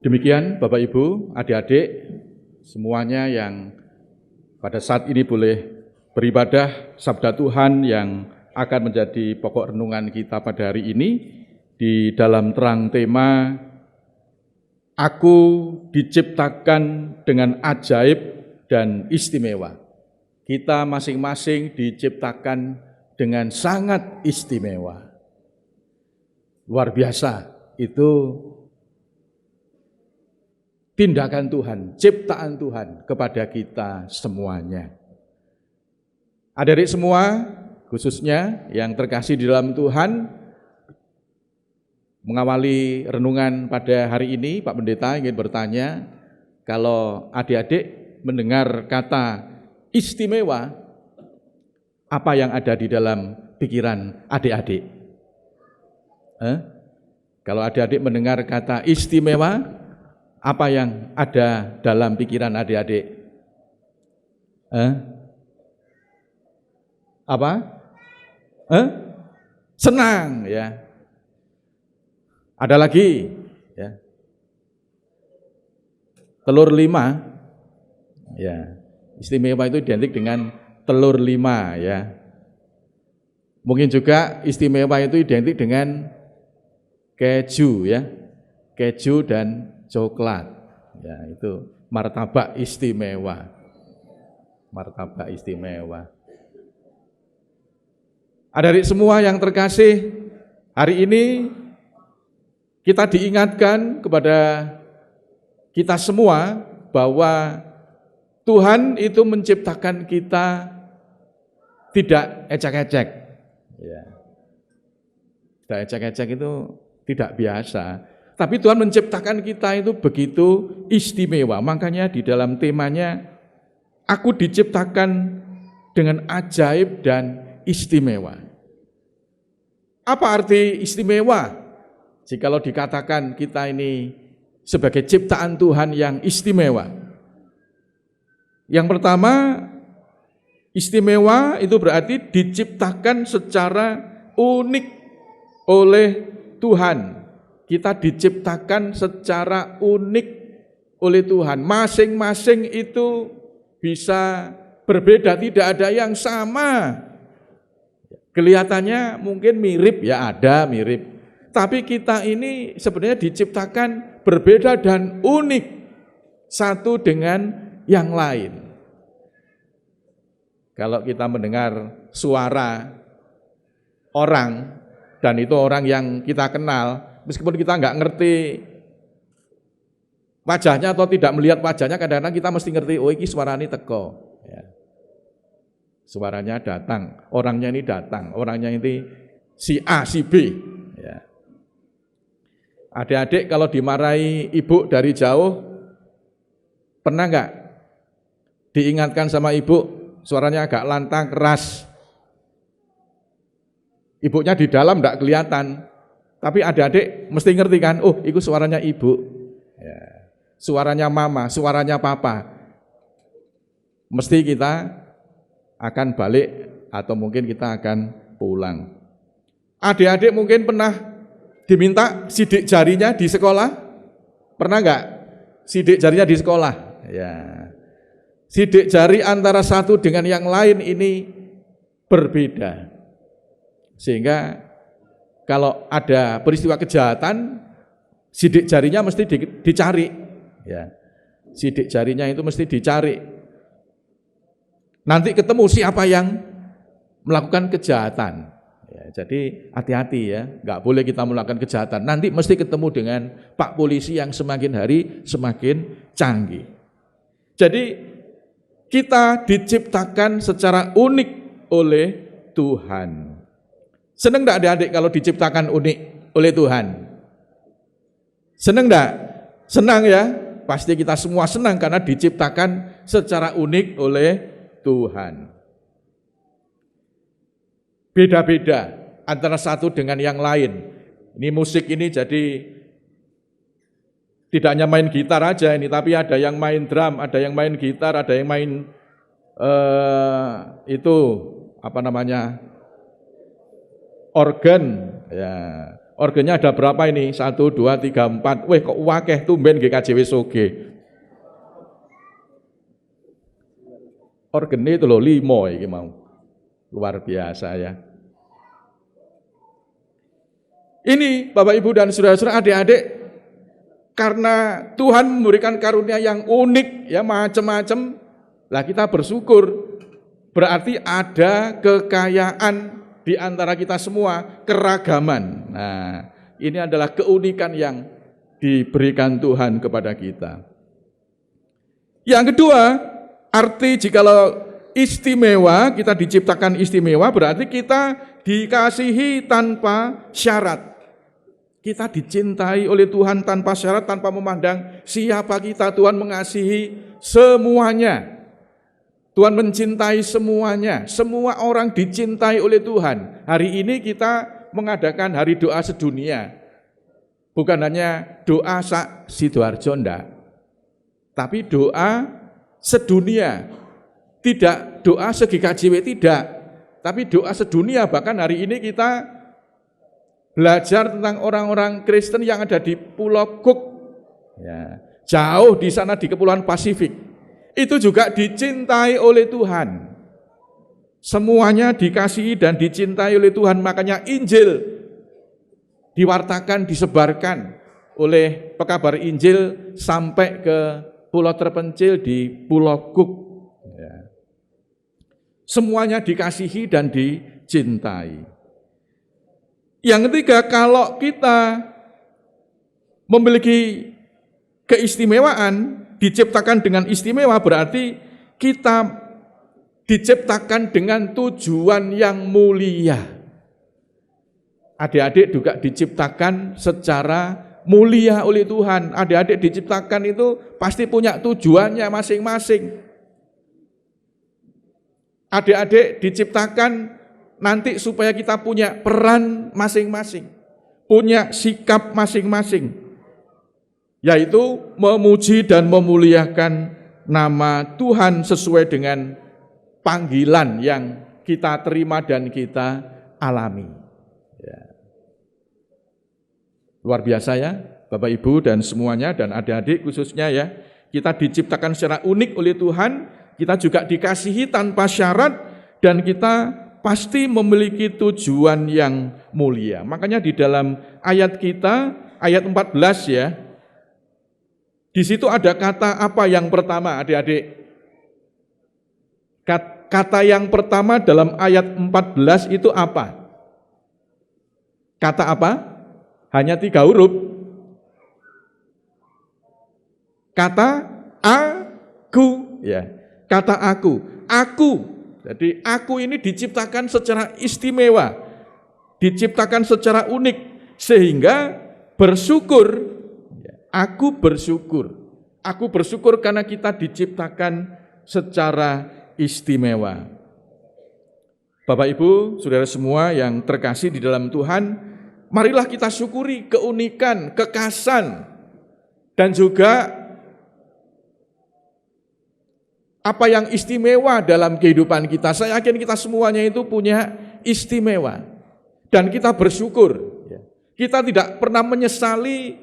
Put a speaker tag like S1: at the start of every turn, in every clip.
S1: Demikian Bapak Ibu, adik-adik semuanya yang pada saat ini boleh beribadah sabda Tuhan yang akan menjadi pokok renungan kita pada hari ini di dalam terang tema Aku diciptakan dengan ajaib dan istimewa. Kita masing-masing diciptakan dengan sangat istimewa. Luar biasa, itu tindakan Tuhan, ciptaan Tuhan kepada kita semuanya. Adik-adik semua, khususnya yang terkasih di dalam Tuhan, mengawali renungan pada hari ini, Pak Pendeta ingin bertanya, kalau adik-adik mendengar kata istimewa, apa yang ada di dalam pikiran adik-adik? Kalau adik-adik mendengar kata istimewa, apa yang ada dalam pikiran adik-adik? Apa? Senang, ya. Ada lagi, ya. Telur 5, ya. Istimewa itu identik dengan telur 5, ya. Mungkin juga istimewa itu identik dengan keju, ya. Keju dan coklat, ya, itu martabak istimewa. Martabak istimewa. Adik-adik semua yang terkasih, hari ini kita diingatkan kepada kita semua bahwa Tuhan itu menciptakan kita tidak ecek-ecek. Ya. Tidak ecek-ecek itu tidak biasa. Tapi Tuhan menciptakan kita itu begitu istimewa. Makanya di dalam temanya, aku diciptakan dengan ajaib dan istimewa. Apa arti istimewa? Jikalau dikatakan kita ini sebagai ciptaan Tuhan yang istimewa. Yang pertama, istimewa itu berarti diciptakan secara unik oleh Tuhan. Kita diciptakan secara unik oleh Tuhan. Masing-masing itu bisa berbeda, tidak ada yang sama. Kelihatannya mungkin mirip, ya ada mirip. Tapi kita ini sebenarnya diciptakan berbeda dan unik satu dengan yang lain. Kalau kita mendengar suara orang, dan itu orang yang kita kenal, meskipun kita nggak ngerti wajahnya atau tidak melihat wajahnya, kadang-kadang kita mesti ngerti, oh ini suaranya teko. Ya. Suaranya datang, orangnya ini datang, orangnya ini si A, si B. Ya. Adik-adik kalau dimarahi ibu dari jauh, pernah nggak diingatkan sama ibu, suaranya agak lantang, keras. Ibunya di dalam nggak kelihatan, tapi adik-adik mesti ngerti kan, oh itu suaranya ibu, ya. Suaranya mama, suaranya papa. Mesti kita akan balik atau mungkin kita akan pulang. Adik-adik mungkin pernah diminta sidik jarinya di sekolah, pernah nggak? Sidik jarinya di sekolah, ya. Sidik jari antara satu dengan yang lain ini berbeda, sehingga kalau ada peristiwa kejahatan, sidik jarinya mesti dicari, ya. Sidik jarinya itu mesti dicari. Nanti ketemu siapa yang melakukan kejahatan. Ya, jadi hati-hati ya, nggak boleh kita melakukan kejahatan. Nanti mesti ketemu dengan Pak Polisi yang semakin hari semakin canggih. Jadi kita diciptakan secara unik oleh Tuhan. Senang enggak adik-adik kalau diciptakan unik oleh Tuhan? Senang enggak? Senang ya? Pasti kita semua senang karena diciptakan secara unik oleh Tuhan. Beda-beda antara satu dengan yang lain. Ini musik ini jadi tidak hanya main gitar aja ini, tapi ada yang main drum, ada yang main gitar, ada yang main organ, ya, Organnya ada berapa ini? 1, 2, 3, 4. Weh kok wakeh tumben GKJW soge. Organnya itu loh 5 ini mau. Luar biasa ya. Ini Bapak Ibu dan saudara-saudara, adik-adik, karena Tuhan memberikan karunia yang unik ya, macam-macam. Lah kita bersyukur. Berarti ada kekayaan di antara kita semua, keragaman. Nah, ini adalah keunikan yang diberikan Tuhan kepada kita. Yang kedua, arti jikalau istimewa, kita diciptakan istimewa, berarti kita dikasihi tanpa syarat. Kita dicintai oleh Tuhan tanpa syarat, tanpa memandang siapa kita. Tuhan mengasihi semuanya. Tuhan mencintai semuanya. Semua orang dicintai oleh Tuhan. Hari ini kita mengadakan hari doa sedunia. Bukan hanya doa sak Sidoarjo ndak, tapi doa sedunia. Tidak doa se-GKJW, tidak, tapi doa sedunia. Bahkan hari ini kita belajar tentang orang-orang Kristen yang ada di Pulau Cook, ya, jauh di sana di Kepulauan Pasifik. Itu juga dicintai oleh Tuhan. Semuanya dikasihi dan dicintai oleh Tuhan. Makanya Injil diwartakan, disebarkan oleh pekabar Injil sampai ke pulau terpencil di Pulau Cook. Ya. Semuanya dikasihi dan dicintai. Yang ketiga, kalau kita memiliki keistimewaan, diciptakan dengan istimewa, berarti kita diciptakan dengan tujuan yang mulia. Adik-adik juga diciptakan secara mulia oleh Tuhan. Adik-adik diciptakan itu pasti punya tujuannya masing-masing. Adik-adik diciptakan nanti supaya kita punya peran masing-masing, punya sikap masing-masing, yaitu memuji dan memuliakan nama Tuhan sesuai dengan panggilan yang kita terima dan kita alami. Ya. Luar biasa ya, Bapak Ibu dan semuanya, dan adik-adik khususnya ya, kita diciptakan secara unik oleh Tuhan, kita juga dikasihi tanpa syarat, dan kita pasti memiliki tujuan yang mulia. Makanya di dalam ayat kita, ayat 14 ya, di situ ada kata apa yang pertama, adik-adik? Kata yang pertama dalam ayat 14 itu apa? Kata apa? Hanya 3 huruf. Kata aku, ya. Kata aku. Aku. Jadi aku ini diciptakan secara istimewa, diciptakan secara unik, sehingga bersyukur. Aku bersyukur karena kita diciptakan secara istimewa. Bapak Ibu, saudara semua yang terkasih di dalam Tuhan, marilah kita syukuri keunikan, kekhasan, dan juga apa yang istimewa dalam kehidupan kita. Saya yakin kita semuanya itu punya istimewa. Dan kita bersyukur. Kita tidak pernah menyesali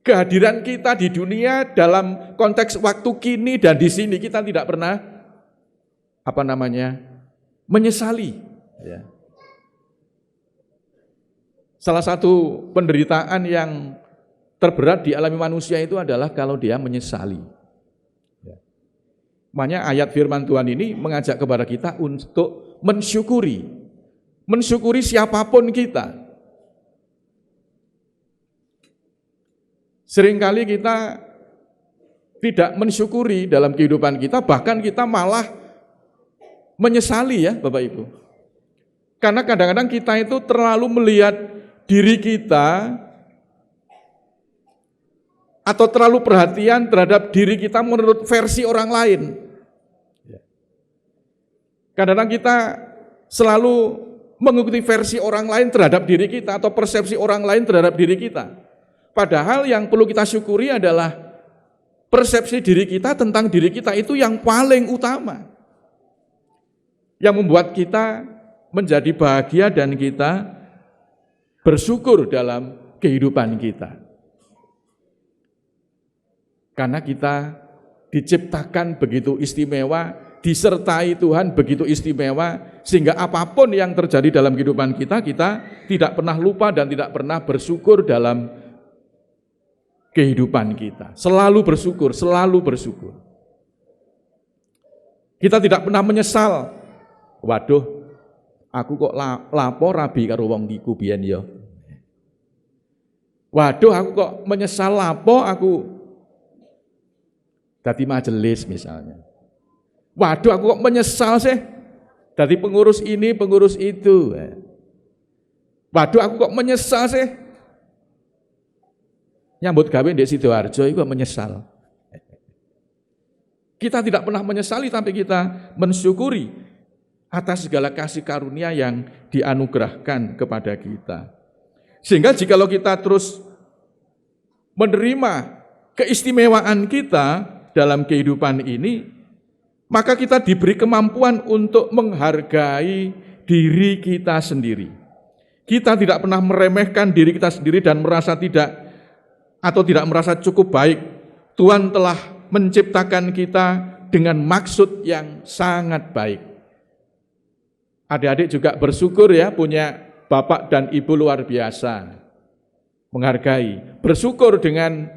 S1: kehadiran kita di dunia dalam konteks waktu kini dan di sini. Kita tidak pernah menyesali. Salah satu penderitaan yang terberat dialami manusia itu adalah kalau dia menyesali. Makanya ayat firman Tuhan ini mengajak kepada kita untuk mensyukuri siapapun kita. Seringkali kita tidak mensyukuri dalam kehidupan kita, bahkan kita malah menyesali ya Bapak Ibu. Karena kadang-kadang kita itu terlalu melihat diri kita atau terlalu perhatian terhadap diri kita menurut versi orang lain. Kadang-kadang kita selalu mengikuti versi orang lain terhadap diri kita atau persepsi orang lain terhadap diri kita. Padahal yang perlu kita syukuri adalah persepsi diri kita tentang diri kita itu yang paling utama. Yang membuat kita menjadi bahagia dan kita bersyukur dalam kehidupan kita. Karena kita diciptakan begitu istimewa, disertai Tuhan begitu istimewa, sehingga apapun yang terjadi dalam kehidupan kita, kita tidak pernah lupa dan tidak pernah bersyukur dalam kehidupan kita. Selalu bersyukur, selalu bersyukur. Kita tidak pernah menyesal. Waduh, aku kok lapor rabi karo wong iku biyen ya. Waduh, aku kok menyesal lapo aku dadi majelis misalnya. Waduh, aku kok menyesal sih dadi pengurus ini, pengurus itu. Waduh, aku kok menyesal sih nyambut gawe ndek Sidoarjo iku kok menyesal. Kita tidak pernah menyesali, tapi kita mensyukuri atas segala kasih karunia yang dianugerahkan kepada kita. Sehingga jikalau kita terus menerima keistimewaan kita dalam kehidupan ini, maka kita diberi kemampuan untuk menghargai diri kita sendiri. Kita tidak pernah meremehkan diri kita sendiri dan merasa tidak merasa cukup baik. Tuhan telah menciptakan kita dengan maksud yang sangat baik. Adik-adik juga bersyukur ya punya bapak dan ibu luar biasa. Menghargai, bersyukur dengan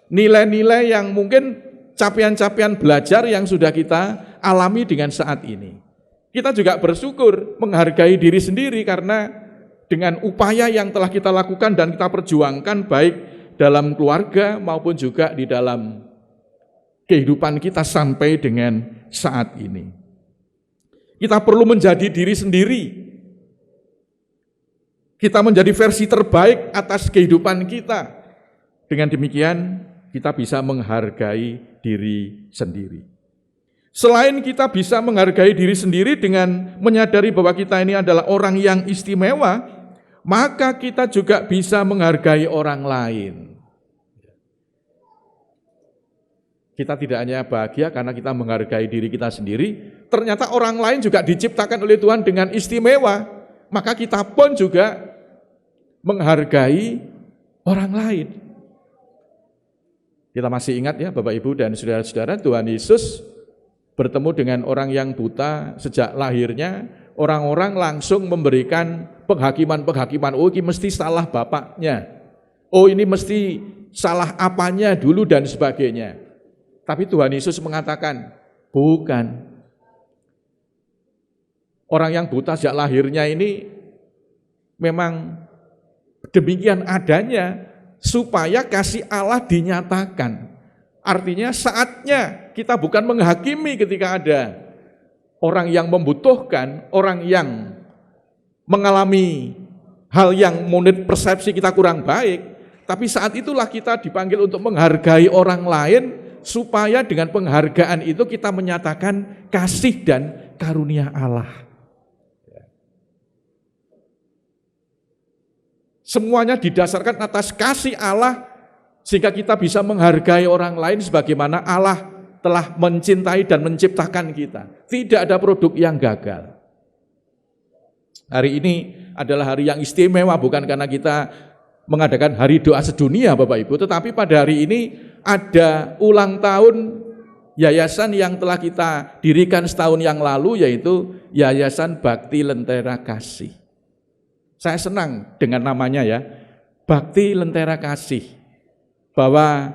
S1: nilai-nilai yang mungkin capaian-capaian belajar yang sudah kita alami dengan saat ini. Kita juga bersyukur menghargai diri sendiri karena dengan upaya yang telah kita lakukan dan kita perjuangkan baik dalam keluarga maupun juga di dalam kehidupan kita sampai dengan saat ini. Kita perlu menjadi diri sendiri. Kita menjadi versi terbaik atas kehidupan kita. Dengan demikian, kita bisa menghargai diri sendiri. Selain kita bisa menghargai diri sendiri dengan menyadari bahwa kita ini adalah orang yang istimewa, maka kita juga bisa menghargai orang lain. Kita tidak hanya bahagia karena kita menghargai diri kita sendiri, ternyata orang lain juga diciptakan oleh Tuhan dengan istimewa, maka kita pun juga menghargai orang lain. Kita masih ingat ya Bapak Ibu dan saudara-saudara, Tuhan Yesus bertemu dengan orang yang buta sejak lahirnya, orang-orang langsung memberikan penghakiman-penghakiman, oh ini mesti salah bapaknya, oh ini mesti salah apanya dulu dan sebagainya. Tapi Tuhan Yesus mengatakan, bukan. Orang yang buta sejak lahirnya ini memang demikian adanya supaya kasih Allah dinyatakan. Artinya saatnya kita bukan menghakimi ketika ada orang yang membutuhkan, orang yang mengalami hal yang menurut persepsi kita kurang baik, tapi saat itulah kita dipanggil untuk menghargai orang lain, supaya dengan penghargaan itu kita menyatakan kasih dan karunia Allah. Semuanya didasarkan atas kasih Allah, sehingga kita bisa menghargai orang lain sebagaimana Allah telah mencintai dan menciptakan kita. Tidak ada produk yang gagal. Hari ini adalah hari yang istimewa, bukan karena kita mengadakan hari doa sedunia Bapak Ibu, tetapi pada hari ini ada ulang tahun yayasan yang telah kita dirikan setahun yang lalu, yaitu Yayasan Bakti Lentera Kasih. Saya senang dengan namanya ya, Bakti Lentera Kasih, bahwa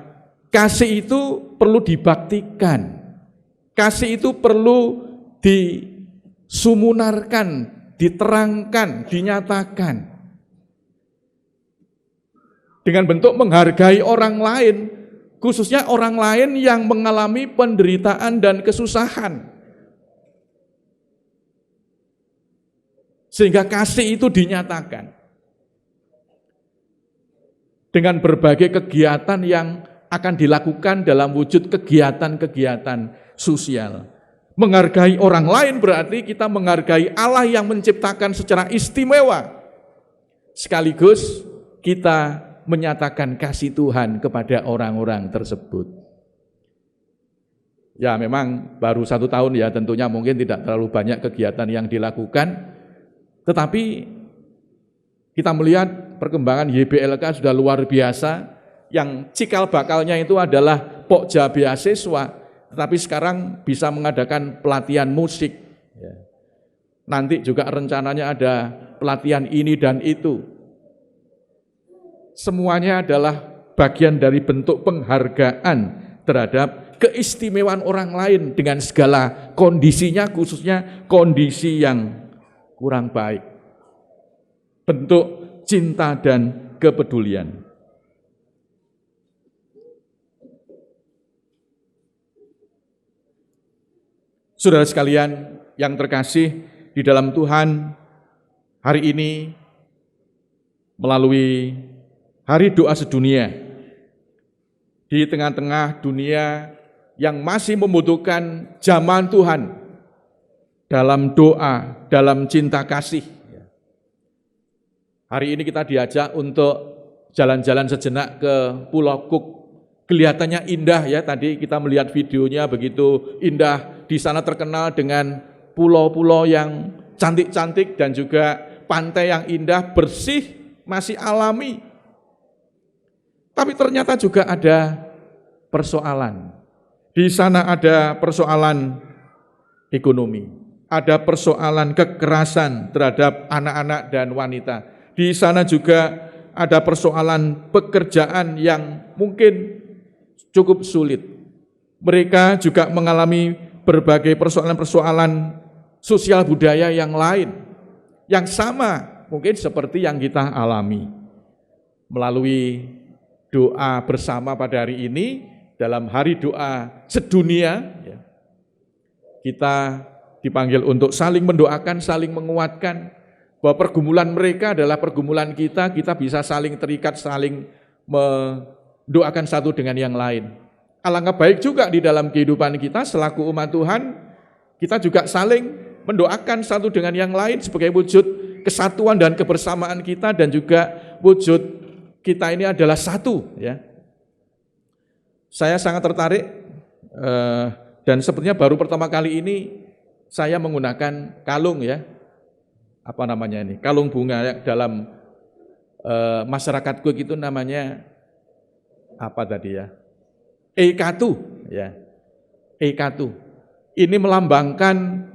S1: kasih itu perlu dibaktikan, kasih itu perlu disumunarkan, diterangkan, dinyatakan. Dengan bentuk menghargai orang lain, khususnya orang lain yang mengalami penderitaan dan kesusahan. Sehingga kasih itu dinyatakan. Dengan berbagai kegiatan yang akan dilakukan dalam wujud kegiatan-kegiatan sosial. Menghargai orang lain berarti kita menghargai Allah yang menciptakan secara istimewa. Sekaligus kita menyatakan kasih Tuhan kepada orang-orang tersebut. Ya memang baru 1 tahun ya, tentunya mungkin tidak terlalu banyak kegiatan yang dilakukan, tetapi kita melihat perkembangan YBLK sudah luar biasa, yang cikal bakalnya itu adalah pokja beasiswa, tetapi sekarang bisa mengadakan pelatihan musik. Nanti juga rencananya ada pelatihan ini dan itu. Semuanya adalah bagian dari bentuk penghargaan terhadap keistimewaan orang lain dengan segala kondisinya, khususnya kondisi yang kurang baik. Bentuk cinta dan kepedulian. Saudara sekalian yang terkasih di dalam Tuhan, hari ini melalui Hari Doa Sedunia, di tengah-tengah dunia yang masih membutuhkan zaman Tuhan dalam doa, dalam cinta kasih. Hari ini kita diajak untuk jalan-jalan sejenak ke Pulau Cook. Kelihatannya indah ya, tadi kita melihat videonya begitu indah. Di sana terkenal dengan pulau-pulau yang cantik-cantik dan juga pantai yang indah, bersih, masih alami. Tapi ternyata juga ada persoalan. Di sana ada persoalan ekonomi, ada persoalan kekerasan terhadap anak-anak dan wanita. Di sana juga ada persoalan pekerjaan yang mungkin cukup sulit. Mereka juga mengalami berbagai persoalan-persoalan sosial budaya yang lain, yang sama mungkin seperti yang kita alami. Melalui doa bersama pada hari ini, dalam Hari Doa Sedunia, kita dipanggil untuk saling mendoakan, saling menguatkan, bahwa pergumulan mereka adalah pergumulan kita bisa saling terikat, saling mendoakan satu dengan yang lain. Alangkah baik juga di dalam kehidupan kita selaku umat Tuhan, kita juga saling mendoakan satu dengan yang lain sebagai wujud kesatuan dan kebersamaan kita, dan juga wujud kita ini adalah satu, ya. Saya sangat tertarik dan sepertinya baru pertama kali ini saya menggunakan kalung, ya. Apa namanya ini? Kalung bunga, ya, dalam masyarakatku itu namanya apa tadi ya? Eikatu, ya. Eikatu. Ini melambangkan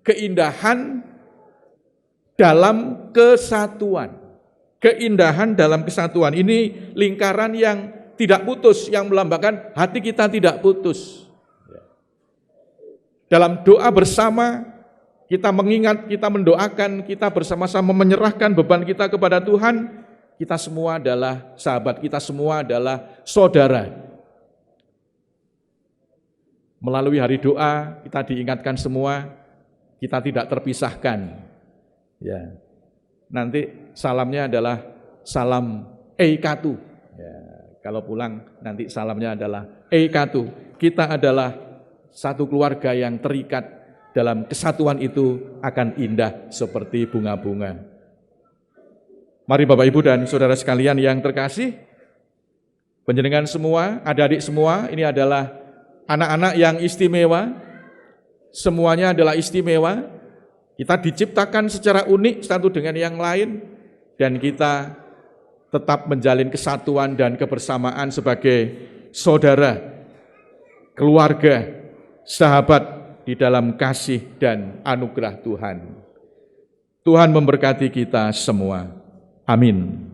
S1: keindahan dalam kesatuan. Keindahan dalam kesatuan, ini lingkaran yang tidak putus, yang melambangkan hati kita tidak putus. Dalam doa bersama, kita mengingat, kita mendoakan, kita bersama-sama menyerahkan beban kita kepada Tuhan. Kita semua adalah sahabat, kita semua adalah saudara. Melalui hari doa, kita diingatkan semua, kita tidak terpisahkan. Ya. Nanti salamnya adalah salam Eikatu. Ya, kalau pulang nanti salamnya adalah Eikatu. Kita adalah satu keluarga yang terikat, dalam kesatuan itu akan indah seperti bunga-bunga. Mari Bapak Ibu dan Saudara sekalian yang terkasih, panjenengan semua, adik-adik semua, ini adalah anak-anak yang istimewa. Semuanya adalah istimewa. Kita diciptakan secara unik satu dengan yang lain, dan kita tetap menjalin kesatuan dan kebersamaan sebagai saudara, keluarga, sahabat di dalam kasih dan anugerah Tuhan. Tuhan memberkati kita semua. Amin.